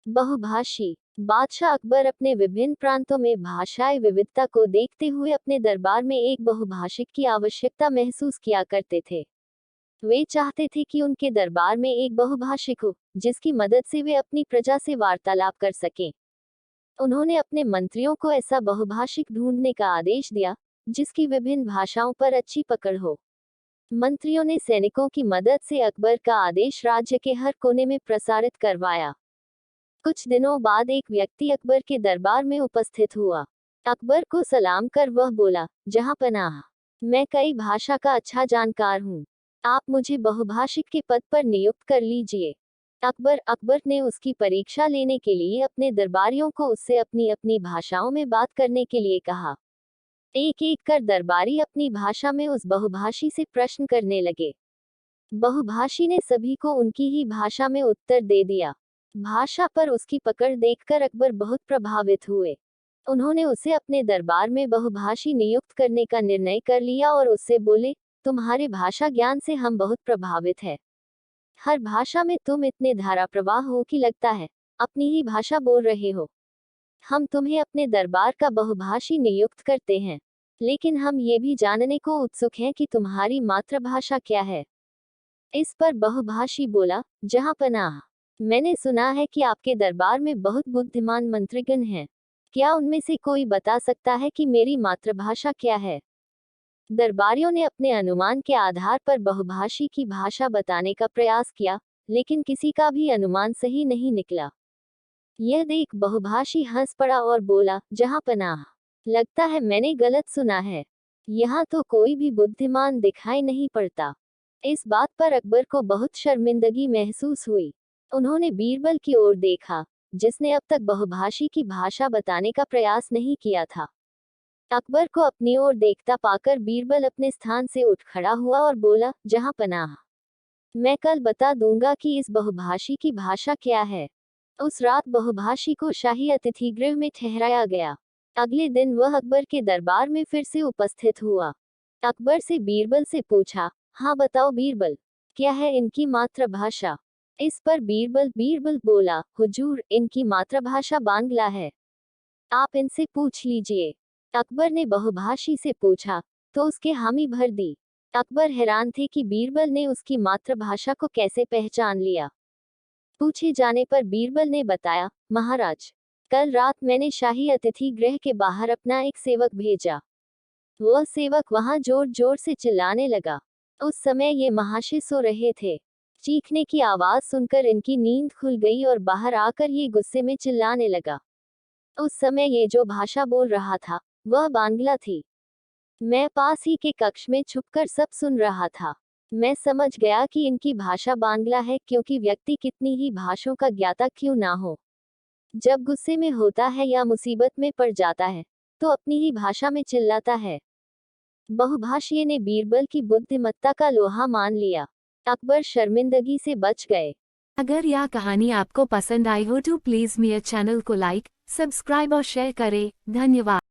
बहुभाषी बादशाह अकबर अपने विभिन्न प्रांतों में भाषाई विविधता को देखते हुए अपने दरबार में एक बहुभाषिक की आवश्यकता महसूस किया करते थे। वे चाहते थे कि उनके दरबार में एक बहुभाषिक हो, जिसकी मदद से वे अपनी प्रजा से वार्तालाप कर सकें। उन्होंने अपने मंत्रियों को ऐसा बहुभाषिक ढूंढने का आदेश दिया, जिसकी विभिन्न भाषाओं पर अच्छी पकड़ हो। मंत्रियों ने सैनिकों की मदद से अकबर का आदेश राज्य के हर कोने में प्रसारित करवाया। कुछ दिनों बाद एक व्यक्ति अकबर के दरबार में उपस्थित हुआ। अकबर को सलाम कर वह बोला, जहां पनाह, मैं कई भाषा का अच्छा जानकार हूँ। आप मुझे बहुभाषिक के पद पर नियुक्त कर लीजिए। अकबर ने उसकी परीक्षा लेने के लिए अपने दरबारियों को उससे अपनी अपनी भाषाओं में बात करने के लिए कहा। एक एक कर दरबारी अपनी भाषा में उस बहुभाषी से प्रश्न करने लगे। बहुभाषी ने सभी को उनकी ही भाषा में उत्तर दे दिया। भाषा पर उसकी पकड़ देखकर अकबर बहुत प्रभावित हुए। उन्होंने उसे अपने दरबार में बहुभाषी नियुक्त करने का निर्णय कर लिया और उससे बोले, तुम्हारे भाषा ज्ञान से हम बहुत प्रभावित हैं। हर भाषा में तुम इतने धारा प्रवाह हो कि लगता है अपनी ही भाषा बोल रहे हो। हम तुम्हें अपने दरबार का बहुभाषी नियुक्त करते हैं, लेकिन हम ये भी जानने को उत्सुक हैं कि तुम्हारी मातृभाषा क्या है। इस पर बहुभाषी बोला, जहां पनाह, मैंने सुना है कि आपके दरबार में बहुत बुद्धिमान मंत्रीगण हैं। क्या उनमें से कोई बता सकता है कि मेरी मातृभाषा क्या है? दरबारियों ने अपने अनुमान के आधार पर बहुभाषी की भाषा बताने का प्रयास किया, लेकिन किसी का भी अनुमान सही नहीं निकला। यह देख बहुभाषी हंस पड़ा और बोला, जहां पनाह, लगता है मैंने गलत सुना है। यहाँ तो कोई भी बुद्धिमान दिखाई नहीं पड़ता। इस बात पर अकबर को बहुत शर्मिंदगी महसूस हुई। उन्होंने बीरबल की ओर देखा, जिसने अब तक बहुभाषी की भाषा बताने का प्रयास नहीं किया था। अकबर को अपनी ओर देखता पाकर बीरबल अपने स्थान से उठ खड़ा हुआ और बोला, जहां पनाह, मैं कल बता दूंगा कि इस बहुभाषी की भाषा क्या है। उस रात बहुभाषी को शाही अतिथि गृह में ठहराया गया। अगले दिन वह अकबर के दरबार में फिर से उपस्थित हुआ। अकबर से बीरबल से पूछा, हाँ बताओ बीरबल, क्या है इनकी मातृभाषा? इस पर बीरबल बोला, हुजूर, इनकी मातृभाषा बांग्ला है। आप इनसे पूछ लीजिए। अकबर ने बहुभाषी से पूछा, तो उसके हामी भर दी। अकबर हैरान थे कि बीरबल ने उसकी मातृभाषा को कैसे पहचान लिया। पूछे जाने पर बीरबल ने बताया, महाराज, कल रात मैंने शाही अतिथि गृह के बाहर अपना एक सेवक भेजा। वह सेवक वहां जोर जोर से चिल्लाने लगा। उस समय ये महाशय सो रहे थे। चीखने की आवाज सुनकर इनकी नींद खुल गई और बाहर आकर ये गुस्से में चिल्लाने लगा। उस समय ये जो भाषा बोल रहा था, वह बांग्ला थी। मैं पास ही के कक्ष में छुपकर सब सुन रहा था। मैं समझ गया कि इनकी भाषा बांग्ला है, क्योंकि व्यक्ति कितनी ही भाषाओं का ज्ञाता क्यों ना हो, जब गुस्से में होता है या मुसीबत में पड़ जाता है, तो अपनी ही भाषा में चिल्लाता है। बहुभाषी ने बीरबल की बुद्धिमत्ता का लोहा मान लिया। अकबर शर्मिंदगी से बच गए। अगर यह कहानी आपको पसंद आई हो तो प्लीज़ मेरे चैनल को लाइक, सब्सक्राइब और शेयर करें। धन्यवाद।